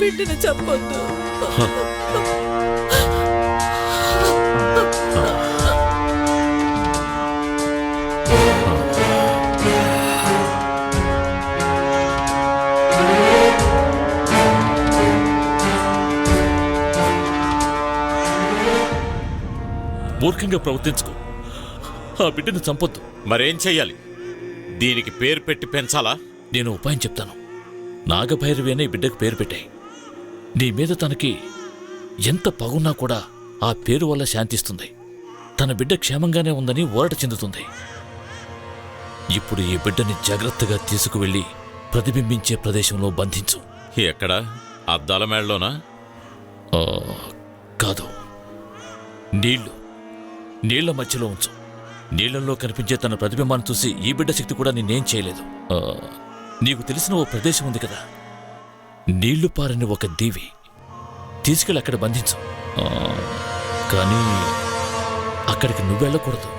బిడ్డను చెప్పొద్దు. మూర్ఖంగా ప్రవర్తించుకో. ఆ బిడ్డను చంపొద్దు. మరేం చెయ్యాలి? దీనికి పేరు పెట్టి పెంచాలా? నేను ఉపాయం చెప్తాను. నాగభైరవి అనే బిడ్డకు పేరు పెట్టాయి. నీ మీద తనకి ఎంత పగున్నా కూడా ఆ పేరు వల్ల శాంతిస్తుంది. తన బిడ్డ క్షేమంగానే ఉందని ఊరట చెందుతుంది. ఇప్పుడు ఈ బిడ్డని జాగ్రత్తగా తీసుకువెళ్ళి ప్రతిబింబించే ప్రదేశంలో బంధించు. ఎక్కడ? అద్దాల మేడలోనా? కాదు, నీళ్ల మధ్యలో ఉంచు. నీళ్లలో కనిపించే తన ప్రతిబింబాన్ని చూసి ఈ బిడ్డ శక్తి కూడా నిన్నేం చేయలేదు. నీకు తెలిసిన ఓ ప్రదేశం ఉంది కదా, నీళ్లు పారని ఒక దీవి. తీసుకెళ్ళి అక్కడ బంధించు. కానీ అక్కడికి నువ్వెళ్ళకూడదు.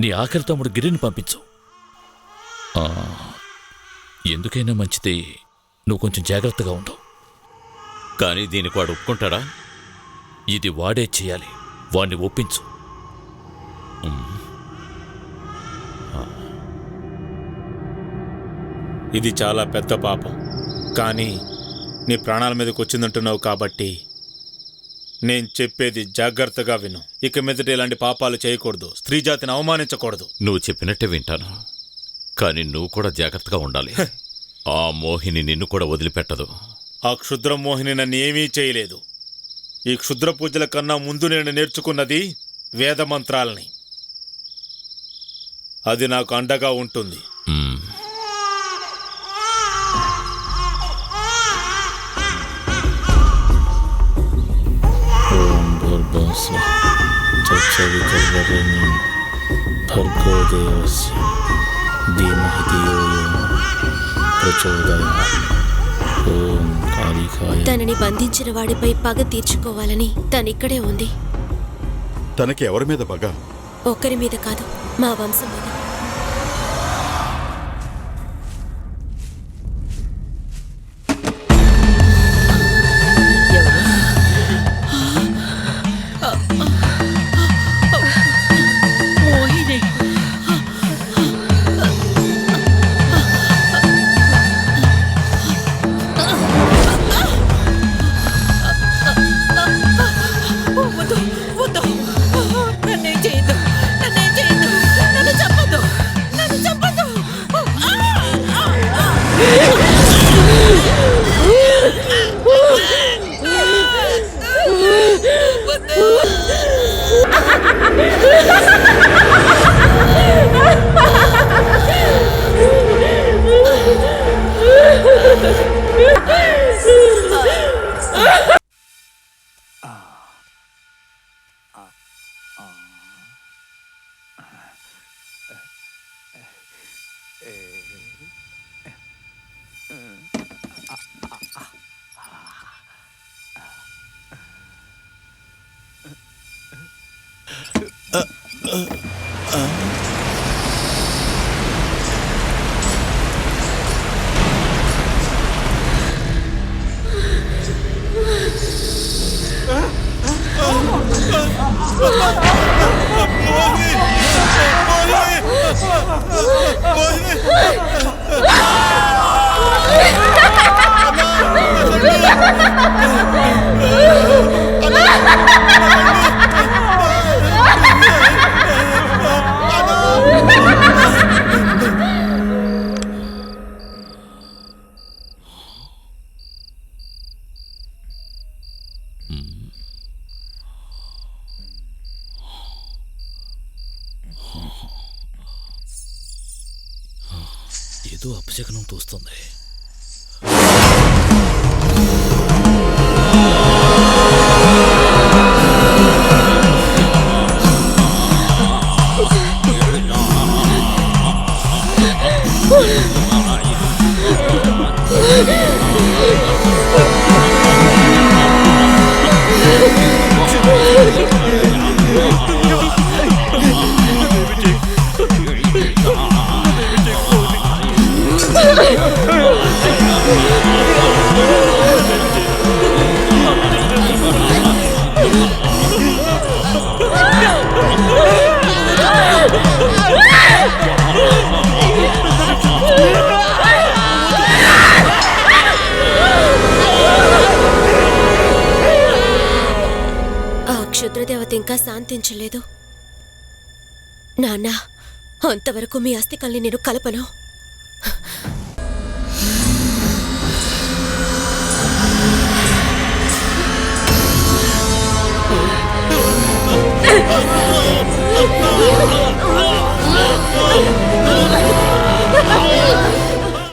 నీ ఆఖరి తమ్ముడు గిరిని పంపించు. ఎందుకైనా మంచిది, నువ్వు కొంచెం జాగ్రత్తగా ఉండవు. కానీ దీనికి వాడు ఒప్పుకుంటాడా? ఇది వాడే చేయాలి. వాణ్ణి ఒప్పించు. ఇది చాలా పెద్ద పాపం. కానీ నీ ప్రాణాల మీదకి వచ్చిందంటున్నావు కాబట్టి నేను చెప్పేది జాగ్రత్తగా విను. ఇక మీదట ఇలాంటి పాపాలు చేయకూడదు. స్త్రీ జాతిని అవమానించకూడదు. నువ్వు చెప్పినట్టే వింటాను. కానీ నువ్వు కూడా జాగ్రత్తగా ఉండాలి. ఆ మోహిని నిన్ను కూడా వదిలిపెట్టదు. ఆ క్షుద్ర మోహిని నన్ను ఏమీ చేయలేదు. ఈ క్షుద్ర పూజల కన్నా ముందు నేను నేర్చుకున్నది వేద మంత్రాలని. అది నాకు అండగా ఉంటుంది. తనని బంధించిన వాడిపై పగ తీర్చుకోవాలని తనిక్కడే ఉంది. తనకి ఎవరి మీద పగ? ఒక్కరి మీద కాదు, మా వంశం మీద. ఏదో అపశకనం తోస్తుంది. ఆ క్షుద్రదేవత ఇంకా శాంతించలేదు. నాన్న, అంతవరకు మీ అస్థికల్ని నేను కలపను.